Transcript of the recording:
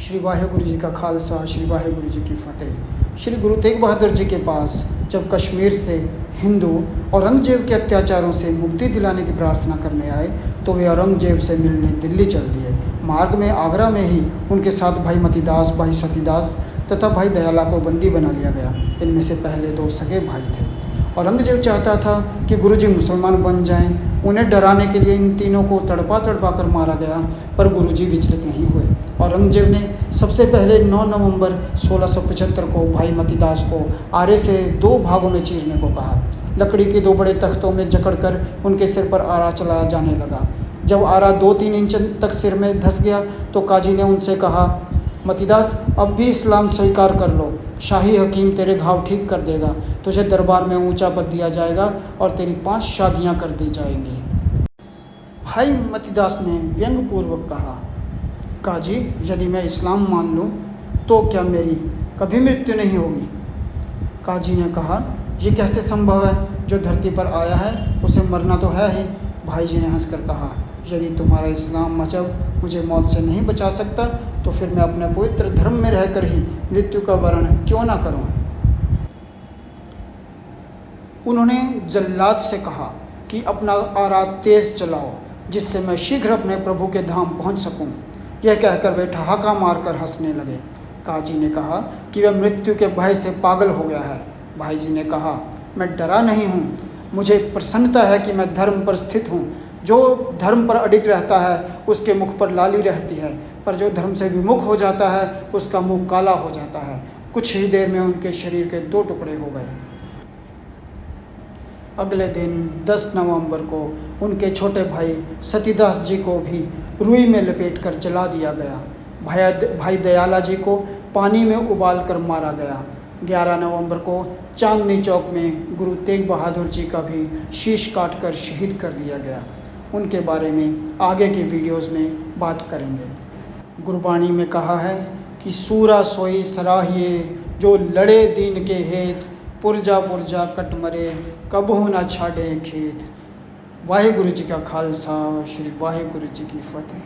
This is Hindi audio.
श्री वाहेगुरु जी का खालसा, श्री वाहेगुरु जी की फतेह। श्री गुरु तेग बहादुर जी के पास जब कश्मीर से हिंदू औरंगजेब के अत्याचारों से मुक्ति दिलाने की प्रार्थना करने आए तो वे औरंगजेब से मिलने दिल्ली चल दिए। मार्ग में आगरा में ही उनके साथ भाई मतीदास, भाई सतीदास तथा भाई दयाला को बंदी बना लिया गया। इनमें से पहले 2 सगे भाई थे। औरंगजेब चाहता था कि गुरुजी मुसलमान बन जाएं। उन्हें डराने के लिए इन तीनों को तड़पा तड़पा कर मारा गया, पर गुरुजी विचलित नहीं हुए। औरंगजेब ने सबसे पहले 9 नवंबर 1675 को भाई मतीदास को आरे से 2 भागों में चीरने को कहा। लकड़ी के 2 बड़े तख्तों में जकड़कर उनके सिर पर आरा चलाया जाने लगा। जब आरा 2-3 इंच तक सिर में धंस गया तो काजी ने उनसे कहा, मतीदास अब भी इस्लाम स्वीकार कर लो, शाही हकीम तेरे घाव ठीक कर देगा, तुझे दरबार में ऊंचा पद दिया जाएगा और तेरी 5 शादियां कर दी जाएंगी। भाई मतीदास ने व्यंग्यपूर्वक कहा, काजी यदि मैं इस्लाम मान लूँ तो क्या मेरी कभी मृत्यु नहीं होगी? काजी ने कहा, ये कैसे संभव है? जो धरती पर आया है उसे मरना तो है ही। भाई जी ने हंसकर कहा, यदि तुम्हारा इस्लाम मजहब मुझे मौत से नहीं बचा सकता तो फिर मैं अपने पवित्र धर्म में रहकर ही मृत्यु का वर्ण क्यों ना करूं। उन्होंने जल्लाद से कहा कि अपना आरा तेज चलाओ जिससे मैं शीघ्र अपने प्रभु के धाम पहुंच सकूं। यह कहकर वे ठहाका मारकर हंसने लगे। काजी ने कहा कि वह मृत्यु के भय से पागल हो गया है। भाई जी ने कहा, मैं डरा नहीं हूँ, मुझे प्रसन्नता है कि मैं धर्म पर स्थित हूँ। जो धर्म पर अडिग रहता है उसके मुख पर लाली रहती है, पर जो धर्म से विमुख हो जाता है उसका मुंह काला हो जाता है। कुछ ही देर में उनके शरीर के 2 टुकड़े हो गए। अगले दिन 10 नवंबर को उनके छोटे भाई सतीदास जी को भी रुई में लपेटकर जला दिया गया। भाई दयाला जी को पानी में उबाल कर मारा गया। 11 नवंबर को चांदनी चौक में गुरु तेग बहादुर जी का भी शीश काटकर शहीद कर दिया गया। उनके बारे में आगे के वीडियोस में बात करेंगे। गुरबाणी में कहा है कि सूरा सोई सराहिए जो लड़े दीन के हेत, पुरजा पुरजा कट मरे कबहू ना छाड़े खेत। वाहेगुरु जी का खालसा, श्री वाहेगुरु जी की फतेह।